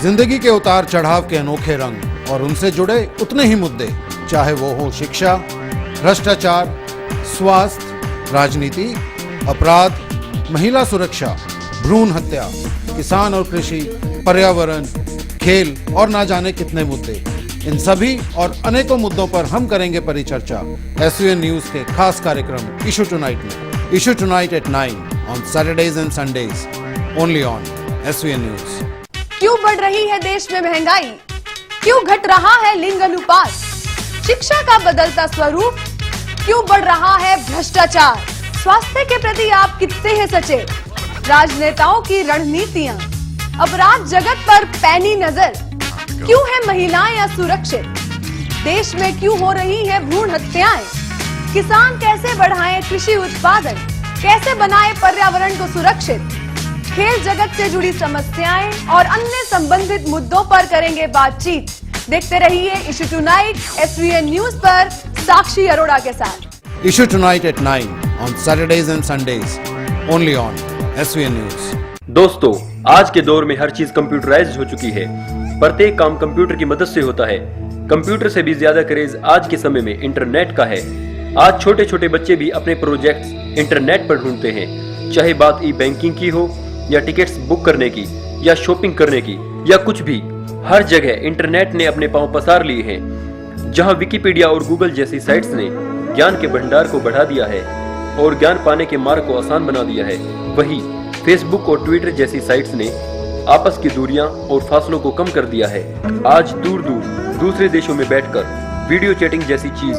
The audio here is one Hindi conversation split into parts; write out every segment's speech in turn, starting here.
जिंदगी के उतार चढ़ाव के अनोखे रंग और उनसे जुड़े उतने ही मुद्दे, चाहे वो हो शिक्षा, भ्रष्टाचार, स्वास्थ्य, राजनीति, अपराध, महिला सुरक्षा, भ्रूण हत्या, किसान और कृषि, पर्यावरण, खेल और ना जाने कितने मुद्दे। इन सभी और अनेकों मुद्दों पर हम करेंगे परिचर्चा एसवीएन न्यूज के खास कार्यक्रम इशू टुनाइट में। Issue tonight at 9 on Saturdays and Sundays, only on SVN news. क्यों बढ़ रही है देश में महंगाई? क्यों घट रहा है लिंग अनुपात? शिक्षा का बदलता स्वरूप? क्यों बढ़ रहा है भ्रष्टाचार? स्वास्थ्य के प्रति आप कितने हैं सचेत? राजनेताओं की रणनीतियां, अपराध जगत पर पैनी नजर। क्यों है महिलाएं असुरक्षित? देश में क्यों हो रही है भ्रूण हत्याएं? किसान कैसे बढ़ाएं कृषि उत्पादन? कैसे बनाएं पर्यावरण को सुरक्षित? खेल जगत से जुड़ी समस्याएं और अन्य संबंधित मुद्दों पर करेंगे बातचीत। देखते रहिए इशू टुनाइट एसवीएन न्यूज पर साक्षी अरोड़ा के साथ। Issue tonight at 9 on Saturdays and Sundays, only on SVN news. दोस्तों, आज के दौर में हर चीज कंप्यूटराइज्ड हो चुकी है। प्रत्येक काम कंप्यूटर की मदद से होता है। कंप्यूटर से भी ज्यादा क्रेज आज के समय में इंटरनेट का है। आज छोटे छोटे बच्चे भी अपने प्रोजेक्ट्स इंटरनेट पर ढूंढते हैं, चाहे बात ई बैंकिंग की हो या टिकट्स बुक करने की या शॉपिंग करने की या कुछ भी। हर जगह इंटरनेट ने अपने पांव पसार लिए हैं। जहां विकिपीडिया और गूगल जैसी साइट्स ने ज्ञान के भंडार को बढ़ा दिया है और ज्ञान पाने के मार्ग को आसान बना दिया है, वहीं फेसबुक और ट्विटर जैसी साइट्स ने आपस की दूरियां और फासलों को कम कर दिया है। आज दूर दूर दूसरे देशों में बैठकर वीडियो चैटिंग जैसी चीज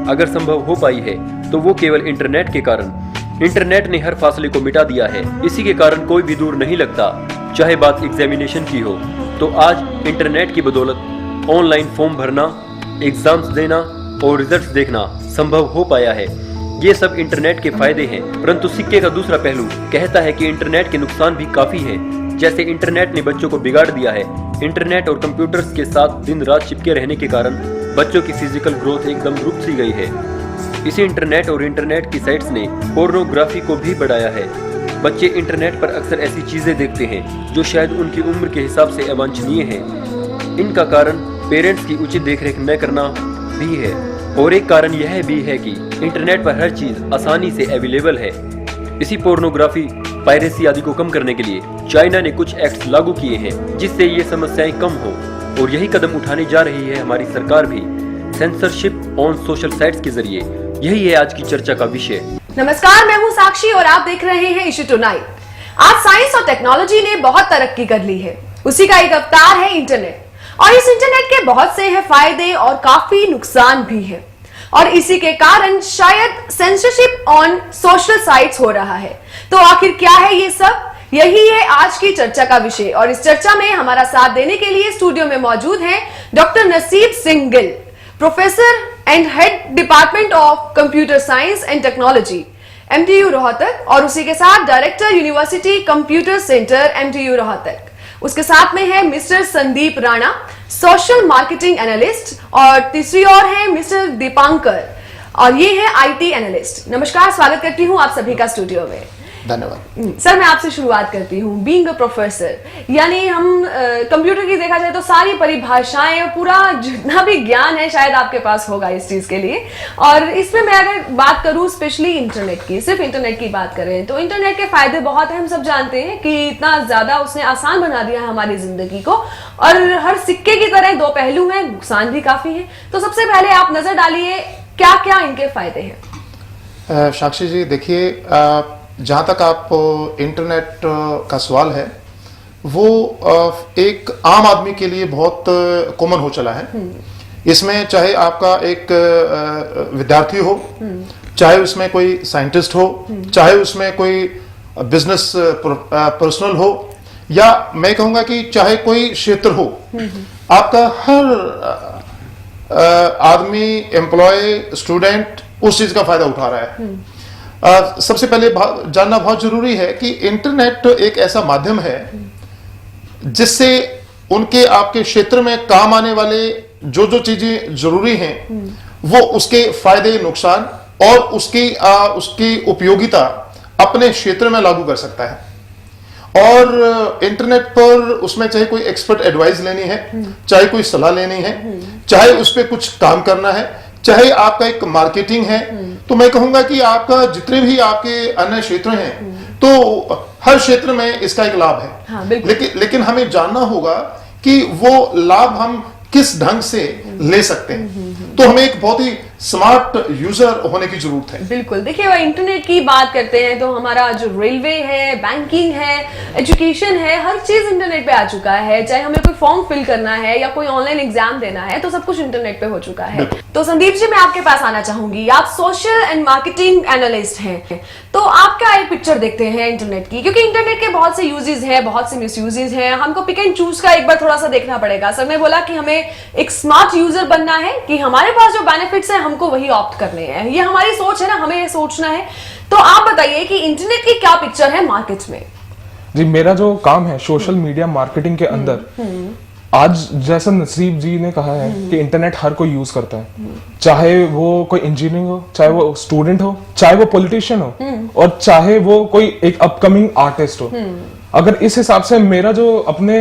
अगर संभव हो पाई है तो वो केवल इंटरनेट के कारण। इंटरनेट ने हर फासले को मिटा दिया है। इसी के कारण कोई भी दूर नहीं लगता। चाहे बात एग्जामिनेशन की हो तो आज इंटरनेट की बदौलत ऑनलाइन फॉर्म भरना, एग्जाम्स देना और रिजल्ट्स देखना संभव हो पाया है। ये सब इंटरनेट के फायदे हैं, परंतु सिक्के का दूसरा पहलू कहता है कि इंटरनेट के नुकसान भी काफी हैं। जैसे इंटरनेट ने बच्चों को बिगाड़ दिया है। इंटरनेट और कंप्यूटर्स के साथ दिन रात चिपके रहने के कारण बच्चों की फिजिकल ग्रोथ एकदम रुक सी गई है। इसी इंटरनेट और इंटरनेट की साइट्स ने पोर्नोग्राफी को भी बढ़ाया है। बच्चे इंटरनेट पर अक्सर ऐसी चीजें देखते हैं जो शायद उनकी उम्र के हिसाब से अवांछनीय हैं। इनका कारण पेरेंट्स की उचित देखरेख न करना भी है, और एक कारण यह भी है कि इंटरनेट पर हर चीज आसानी से अवेलेबल है। इसी पोर्नोग्राफी, पायरेसी आदि को कम करने के लिए चाइना ने कुछ एक्ट्स लागू किए हैं जिससे ये समस्याएं कम हो, और यही कदम उठाने जा रही है हमारी सरकार भी, सेंसरशिप ऑन सोशल साइट्स के जरिए। यही है आज की चर्चा का विषय। नमस्कार, मैं हूं साक्षी और आप देख रहे हैं इशू टुनाइट। आज साइंस और टेक्नोलॉजी ने बहुत तरक्की कर ली है। उसी का एक अवतार है इंटरनेट, और इस इंटरनेट के बहुत से हैं फायदे और काफी नुकसान भी है, और इसी के कारण शायद सेंसरशिप ऑन सोशल साइट्स हो रहा है। तो आखिर क्या है ये सब? यही है आज की चर्चा का विषय, और इस चर्चा में हमारा साथ देने के लिए स्टूडियो में मौजूद हैं डॉक्टर नसीब Singh Gill, professor and head department of computer science and technology MTU Rohtak, और उसी के साथ director university computer centre MTU Rohtak. उसके साथ में है mister Sandeep Rana, social marketing analyst, और तीसरी ओर है मिस्टर दीपांकर, और ये है आईटी एनालिस्ट। नमस्कार, स्वागत करती हूँ आप सभी का स्टूडियो में। धन्यवाद। सर, मैं आपसे शुरुआत करती हूँ। बीइंग अ प्रोफेसर, यानी हम कंप्यूटर की देखा जाए तो सारी परिभाषाएं, पूरा जितना भी ज्ञान है शायद आपके पास होगा इस चीज के लिए। और इसमें मैं अगर बात करूँ स्पेशली इंटरनेट की, सिर्फ इंटरनेट की बात करें तो इंटरनेट के फायदे बहुत हैं। हम सब जानते हैं कि इतना ज्यादा उसने आसान बना दिया है हमारी जिंदगी को, और हर सिक्के की तरह दो पहलू हैं, नुकसान भी काफी है। तो सबसे पहले आप नजर डालिए क्या क्या इनके फायदे हैं। साक्षी जी, देखिए, जहाँ तक आप इंटरनेट का सवाल है, वो एक आम आदमी के लिए बहुत कॉमन हो चला है। इसमें चाहे आपका एक विद्यार्थी हो, चाहे उसमें कोई साइंटिस्ट हो, चाहे उसमें कोई बिजनेस पर्सनल हो, या मैं कहूँगा कि चाहे कोई क्षेत्र हो, आपका हर आदमी, एम्प्लॉय, स्टूडेंट उस चीज का फायदा उठा रहा है। सबसे पहले जानना बहुत जरूरी है कि इंटरनेट एक ऐसा माध्यम है जिससे उनके आपके क्षेत्र में काम आने वाले जो जो चीजें जरूरी हैं, वो उसके फायदे, नुकसान और उसकी उपयोगिता अपने क्षेत्र में लागू कर सकता है। और इंटरनेट पर उसमें चाहे कोई एक्सपर्ट एडवाइस लेनी है, चाहे कोई सलाह लेनी है, चाहे उस पर कुछ काम करना है, चाहे आपका एक मार्केटिंग है, तो मैं कहूंगा कि आपका जितने भी आपके अन्य क्षेत्र हैं तो हर क्षेत्र में इसका एक लाभ है। हाँ, बिल्कुल। लेकिन हमें जानना होगा कि वो लाभ हम किस ढंग से ले सकते हैं। तो हमें एक बहुत ही स्मार्ट यूजर होने की जरूरत है। बिल्कुल। देखिए, वो इंटरनेट की बात करते हैं तो हमारा जो रेलवे है, बैंकिंग है, एजुकेशन है, हर चीज इंटरनेट पे आ चुका है। चाहे हमें कोई फॉर्म फिल करना है या कोई ऑनलाइन एग्जाम देना है तो सब कुछ इंटरनेट पे हो चुका है। तो संदीप जी, मैं आपके पास आना चाहूंगी। आप सोशल एंड मार्केटिंग एनालिस्ट हैं, तो आप क्या एक पिक्चर देखते हैं इंटरनेट की? क्योंकि इंटरनेट के बहुत से यूजेस हैं, बहुत से मिसयूजेस हैं, हमको पिक एंड चूज का एक बार थोड़ा सा देखना पड़ेगा। सर ने बोला कि हमें एक स्मार्ट यूजर बनना है, कि हमारे पास जो बेनिफिट्स है हमको वही ऑप्ट करने हैं। ये हमारी सोच है ना, हमें ये सोचना है। तो आप बताइए कि इंटरनेट की क्या पिक्चर है मार्केट में? जी, मेरा जो काम है सोशल मीडिया मार्केटिंग के अंदर, आज जैसा नसीब जी ने कहा है कि इंटरनेट हर कोई यूज करता है, चाहे वो कोई इंजीनियरिंग हो, चाहे वो स्टूडेंट हो, चाहे वो पॉलिटिशियन हो, और चाहे वो कोई एक अपकमिंग आर्टिस्ट हो। अगर इस हिसाब से मेरा जो अपने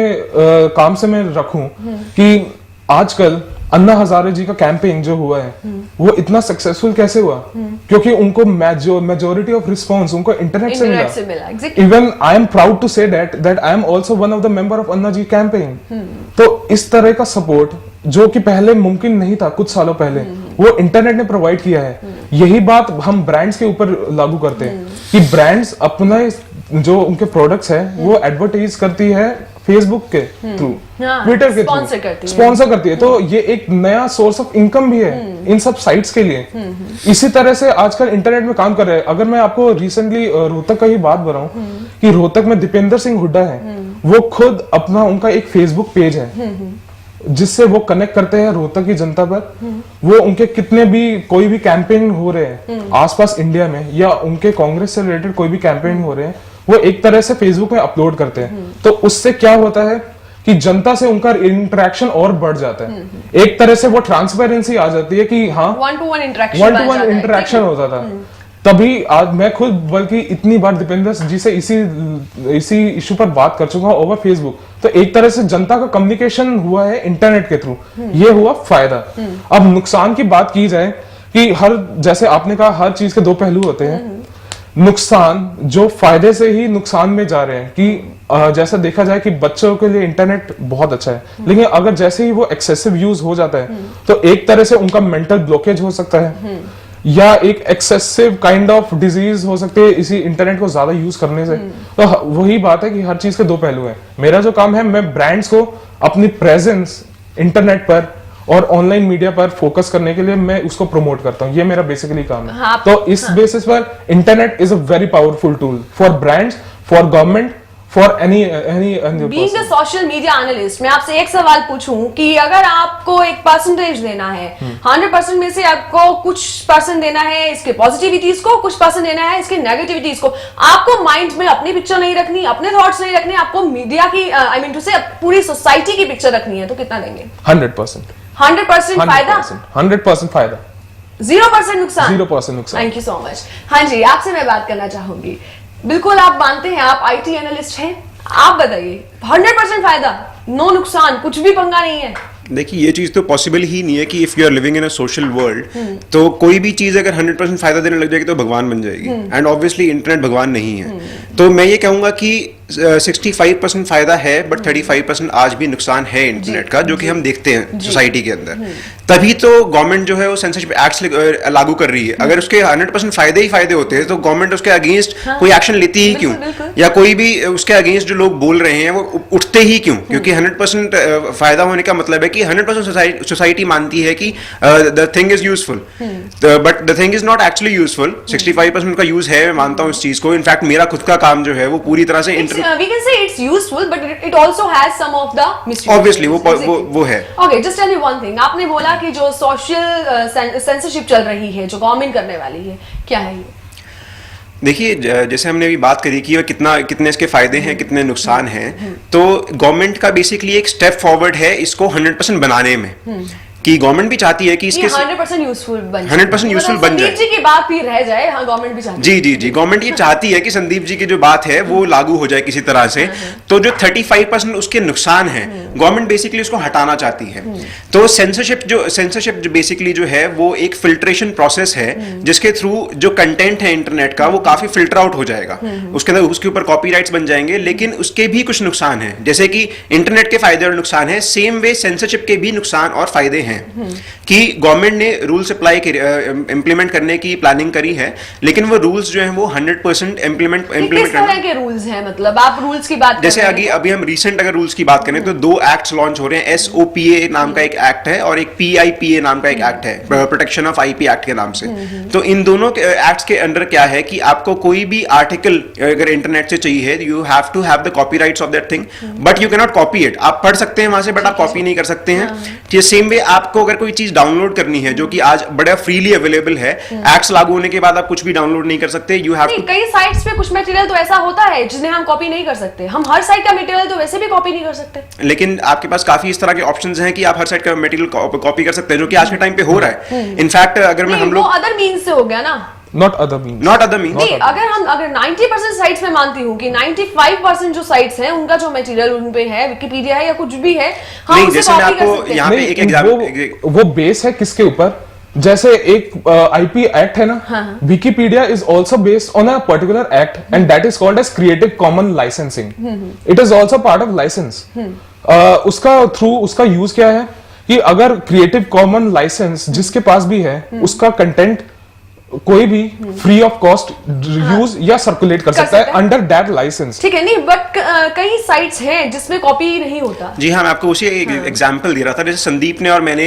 काम से मैं रखूं कि आजकल अन्ना हजारे जी का कैंपेन जो हुआ है वो इतना सक्सेसफुल कैसे हुआ? क्योंकि उनको मेजोरिटी ऑफ रिस्पॉन्स उनको इंटरनेट से मिला। Even I am proud to say that I am also one of the member of Anna ji campaign. तो इस तरह का सपोर्ट जो कि पहले मुमकिन नहीं था कुछ सालों पहले, वो इंटरनेट ने प्रोवाइड किया है। यही बात हम ब्रांड्स के ऊपर लागू करते हैं कि ब्रांड्स अपना जो उनके प्रोडक्ट्स है वो एडवर्टाइज करती है फेसबुक के थ्रू, ट्विटर के थ्रू स्पॉन्सर करती है। तो ये एक नया सोर्स ऑफ इनकम भी है इन सब साइट्स के लिए। इसी तरह से आजकल इंटरनेट में काम कर रहे हैं। अगर मैं आपको रिसेंटली रोहतक का ही बात बताऊं कि रोहतक में दीपेंद्र सिंह हुड्डा है, वो खुद अपना उनका एक फेसबुक पेज है जिससे वो कनेक्ट करते हैं रोहतक की जनता पर। वो उनके कितने भी कोई भी कैंपेन हो रहे हैं आसपास इंडिया में, या उनके कांग्रेस से रिलेटेड कोई भी कैंपेन हो रहे हैं, वो एक तरह से फेसबुक में अपलोड करते हैं। तो उससे क्या होता है कि जनता से उनका इंटरेक्शन और बढ़ जाता है। एक तरह से वो ट्रांसपेरेंसी आ जाती है कि हाँ, वन टू वन इंटरेक्शन होता था। तभी आज मैं खुद बल्कि इतनी बार दीपेंद्र जी से इसी इशू पर बात कर चुका हूँ ओवर फेसबुक। तो एक तरह से जनता का कम्युनिकेशन हुआ है इंटरनेट के थ्रू, ये हुआ फायदा। अब नुकसान की बात की जाए कि जैसे आपने कहा हर चीज के दो पहलू होते हैं। नुकसान जो फायदे से ही नुकसान में जा रहे हैं कि जैसा देखा जाए कि बच्चों के लिए इंटरनेट बहुत अच्छा है, लेकिन अगर जैसे ही वो एक्सेसिव यूज हो जाता है तो एक तरह से उनका मेंटल ब्लॉकेज हो सकता है, या एक एक्सेसिव काइंड ऑफ डिजीज हो सकती है इसी इंटरनेट को ज्यादा यूज करने से। तो वही बात है कि हर चीज के दो पहलू हैं। मेरा जो काम है, मैं ब्रांड्स को अपनी प्रेजेंस इंटरनेट पर और ऑनलाइन मीडिया पर फोकस करने के लिए मैं उसको प्रमोट करता हूँ। ये मेरा बेसिकली काम है। हाँ, तो इस बेसिस पर internet is a very powerful tool for brands, for government, for any being a social media analyst. मैं आपसे एक सवाल पूछूं कि अगर आपको एक परसेंटेज देना है, 100% में से आपको कुछ परसेंट देना है इसके पॉजिटिविटीज को, कुछ परसेंट देना है इसके नेगेटिविटीज को, आपको माइंड में अपनी पिक्चर नहीं रखनी, अपने थॉट्स नहीं रखने, आपको मीडिया की आई मीन टू से पूरी सोसाइटी की पिक्चर रखनी है, तो कितना देंगे? 100% 100% फायदा, 100% फायदा, 0% नुकसान। 0% नुकसान। Thank you so much. हाँ जी, आपसे मैं बात करना चाहूंगी। बिल्कुल, आप मानते हैं, आप आईटी एनालिस्ट हैं, आप बताइए 100% फायदा, नो नुकसान, कुछ भी पंगा नहीं है? देखिए, ये चीज तो पॉसिबल ही नहीं है कि if you are living in a social world तो कोई भी चीज अगर 100% फायदा देने लग जाएगी तो भगवान बन जाएगी। एंड ऑब्वियसली इंटरनेट भगवान नहीं है। तो मैं ये कहूंगा कि 65% फायदा है, बट 35% आज भी नुकसान है इंटरनेट का, जो कि हम देखते हैं सोसाइटी के अंदर। तभी तो गवर्नमेंट जो है वो सेंसरशिप एक्ट लागू कर रही है। अगर उसके 100% फायदे ही फायदे होते हैं तो गवर्नमेंट उसके अगेंस्ट कोई एक्शन लेती ही क्यों, या कोई भी उसके अगेंस्ट जो लोग बोल रहे हैं वो उठते ही क्यों? क्योंकि 100% फायदा होने का मतलब है कि 100% सोसाइटी मानती है कि the thing is useful, but the thing is not actually useful. 65% का यूज है, मैं मानता हूँ इस चीज को। इनफैक्ट मेरा खुद का काम जो है वो पूरी तरह से we can say it's useful, but it also has some of the misuse. Obviously, वो है। Okay, just tell me one thing. आपने बोला कि जो सोशल सेंसरशिप चल रही है, जो गवर्नमेंट करने वाली है, क्या है ये? देखिए, जैसे हमने अभी बात करी कि कितने इसके फायदे हैं, कितने नुकसान हैं, तो गवर्नमेंट का बेसिकली एक स्टेप फॉरवर्ड है इसको 100% बनाने में। कि गवर्नमेंट भी चाहती है कि इसके 100% यूजफुल बन 100% यूजफुल बन जाए। संदीप जी की बात भी रह जाए, हाँ गवर्नमेंट भी चाहती है। जी गवर्नमेंट ये चाहती है कि संदीप जी की जो बात है वो लागू हो जाए किसी तरह से। तो जो 35% उसके नुकसान है, गवर्नमेंट बेसिकली उसको हटाना चाहती है। तो सेंसरशिप जो बेसिकली जो है वो एक फिल्ट्रेशन प्रोसेस है, जिसके थ्रू जो कंटेंट है इंटरनेट का वो काफी फिल्टर आउट हो जाएगा। उसके अंदर उसके ऊपर कॉपीराइट्स बन जाएंगे, लेकिन उसके भी कुछ नुकसान हैं। जैसे कि इंटरनेट के फायदे और नुकसान है, सेम वे सेंसरशिप के भी नुकसान और फायदे हैं। कि गवर्नमेंट ने रूल्स इंप्लीमेंट करने की प्लानिंग करी है, लेकिन वो रूल्स जो हैं वो 100% इंप्लीमेंट किस तरह के रूल्स हैं? मतलब आप रूल्स की बात जैसे अभी हम रिसेंट अगर रूल्स की बात करें तो 2 एक्ट्स लॉन्च हो रहे हैं। SOPA नाम का एक एक्ट है और एक PIPA नाम का एक एक्ट है, प्रोटेक्शन ऑफ IP एक्ट के नाम से। तो इन दोनों एक्ट्स के अंडर क्या है कि आपको कोई भी आर्टिकल अगर इंटरनेट से चाहिए, you have to have the copyrights of that thing, but you can not copy it. आप पढ़ सकते हैं वहां से, बट आप कॉपी नहीं कर सकते हैं। सेम वे आपको अगर कोई चीज डाउनलोड करनी है, जो कि आज बड़ा फ्रीली अवेलेबल है, एक्ट्स लागू होने के बाद आप कुछ भी डाउनलोड नहीं कर सकते। You have to. कई साइट्स पे कुछ मटेरियल तो ऐसा होता है जिन्हें हम कॉपी नहीं कर सकते। हम हर साइट का मटेरियल तो वैसे भी कॉपी नहीं कर सकते, लेकिन आपके पास काफी इस तरह के ऑप्शंस हैं कि आप हर साइट का मटेरियल कॉपी कर सकते हैं, जो कि आज के टाइम पे हो रहा है। इनफैक्ट अगर मैं हम लोग अदर मीन्स से हो गया ना, नॉट अदर मीन्स। नहीं, अगर 90% साइट्स में मानती हूँ कि 95% जो साइट्स हैं उनका जो मटेरियल उन पे है, विकिपीडिया है या कुछ भी है, हम उसे जैसे मैं कॉपी कर आपको सकते हैं। यहाँ पे एक एग्जांपल, वो बेस है किसके ऊपर? जैसे एक IP एक्ट है ना, Wikipedia is also based on a particular act and that is called as creative common licensing. It is also part of licence. उसका यूज क्या है कि अगर क्रिएटिव कॉमन लाइसेंस जिसके पास भी है, उसका कंटेंट कोई भी फ्री ऑफ कॉस्ट यूज या सर्कुलेट कर सकता है अंडर दैट लाइसेंस। ठीक है, नहीं बट कई साइट्स हैं जिसमें कॉपी नहीं होता। जी हाँ, मैं आपको उसी एक एग्जांपल दे रहा था। जैसे संदीप ने और मैंने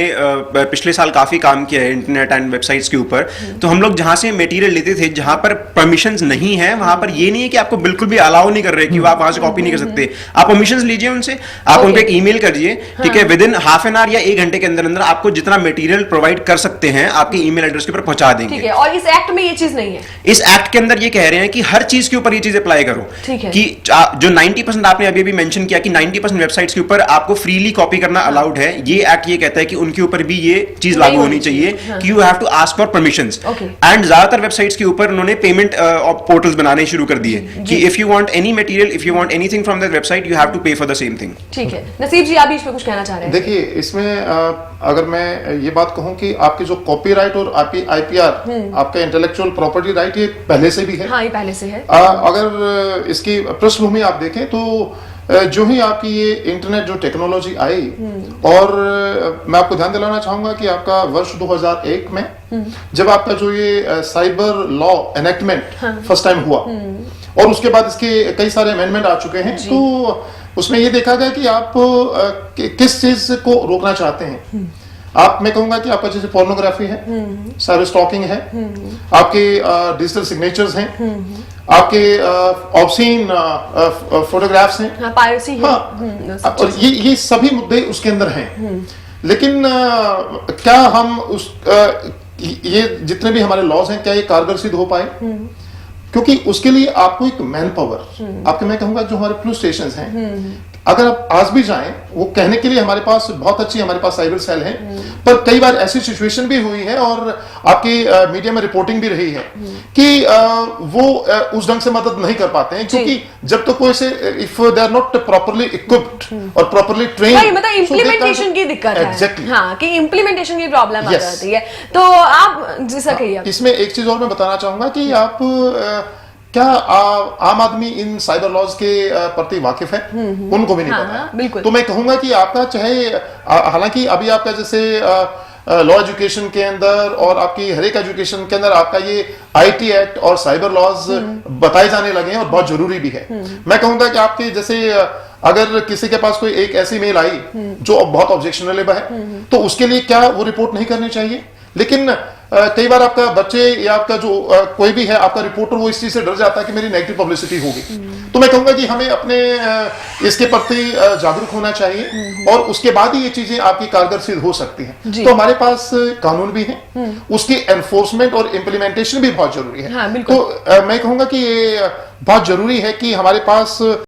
पिछले साल काफी काम किया है इंटरनेट एंड वेबसाइट्स के ऊपर। तो हम लोग जहां से मटेरियल लेते थे, जहां पर परमिशंस नहीं है, वहां पर ये नहीं है कि आपको बिल्कुल भी अलाउ नहीं कर रहे कि आप वहां से कॉपी नहीं कर सकते। आप परमिशंस लीजिए उनसे, आप उनको एक ईमेल करिए, ठीक है, with in half an hour या 1 घंटे के अंदर अंदर आपको जितना मटेरियल प्रोवाइड कर सकते हैं आपके ईमेल एड्रेस के ऊपर पहुंचा देंगे। और इस एक्ट में ये चीज नहीं है। इस एक्ट के अंदर ये कह रहे हैं कि हर चीज के ऊपर ये चीज अप्लाई करो। ठीक है। कि जो 90% आपने अभी मेंशन किया कि 90% वेबसाइट्स के ऊपर आपको फ्रीली कॉपी करना अलाउड है, ये एक्ट ये कहता है कि उनके ऊपर भी ये चीज लागू होनी चाहिए कि you have to ask for permissions. And ज्यादातर वेबसाइट्स के ऊपर उन्होंने पेमेंट पोर्टल्स बनाने शुरू कर दिए कि if you want any material, if you want anything from that website, you have to pay for the same thing. ठीक है, नसीब जी आप भी इस पे कुछ कहना चाह रहे हैं? देखिए, इसमें अगर मैं ये बात कहूं कि आपकी जो कॉपीराइट और IPR, आपका इंटेलेक्चुअल प्रॉपर्टी राइट, ये पहले से भी है। हाँ, ये पहले से है। अगर इसकी पृष्ठभूमि आप देखें तो जो ही आपकी ये इंटरनेट जो टेक्नोलॉजी आई, और मैं आपको ध्यान दिलाना चाहूंगा कि आपका वर्ष 2001 में जब आपका जो ये cyber law enactment first time हुआ, और उसके बाद इसके कई सारे अमेंडमेंट आ चुके हैं, तो उसमें ये देखा गया कि आप किस चीज को रोकना चाहते हैं। मैं कहूंगा कि आपका जैसे पोर्नोग्राफी है, साइबर स्टॉकिंग है, आपके डिजिटल सिग्नेचर्स हैं, आपके ऑब्सीन फोटोग्राफ्स हैं, पायरेसी है। हाँ, और ये सभी मुद्दे उसके अंदर हैं। लेकिन क्या हम ये जितने भी हमारे लॉज हैं, क्या ये कारगर सिद्ध हो पाए? क्योंकि उसके लिए आपको एक मैन पावर, आपके मैं कहूंगा जो हमारे पुलिस स्टेशन हैं, अगर आप आज भी जाएं, वो कहने के लिए हमारे पास बहुत अच्छी हमारे पास साइबर सेल है, पर कई बार ऐसी सिचुएशन भी हुई है और आपकी मीडिया में रिपोर्टिंग भी रही है कि वो उस ढंग से मदद नहीं कर पाते हैं, क्योंकि जब तक कोई से if they are not properly equipped और प्रॉपर्ली ट्रेन्ड, मतलब इम्प्लीमेंटेशन की दिक्कत है। एग्जैक्टली, हाँ, कि इम्प्लीमेंटेशन की प्रॉब्लम आ जाती है। तो आप जैसा कहिए। इसमें एक चीज और मैं बताना चाहूंगा कि आप क्या आम आदमी इन साइबर लॉज के प्रति वाकिफ है? उनको भी नहीं पता है। बिल्कुल। तो मैं कहूंगा कि आपका चाहे, हालांकि अभी आपका जैसे लॉ एजुकेशन के अंदर और आपकी हर एक एजुकेशन के अंदर आपका ये IT एक्ट और साइबर लॉज बताए जाने लगे हैं और बहुत जरूरी भी है। मैं कहूंगा कि आपके जैसे अगर किसी के पास कोई एक ऐसी मेल आई जो बहुत ऑब्जेक्शनेबल है, तो उसके लिए क्या वो रिपोर्ट नहीं करनी चाहिए? लेकिन कई बार आपका बच्चे या आपका जो कोई भी है, आपका रिपोर्टर, वो इस चीज से डर जाता है कि मेरी नेगेटिव पब्लिसिटी होगी। तो मैं कहूंगा कि हमें अपने इसके प्रति जागरूक होना चाहिए, और उसके बाद ही ये चीजें आपकी कारगर सिद्ध हो सकती हैं। तो हमारे पास कानून भी है, उसकी एनफोर्समेंट और इम्प्लीमेंटेशन भी बहुत जरूरी है। हाँ, तो मैं कहूंगा कि ये बहुत जरूरी है कि हमारे पास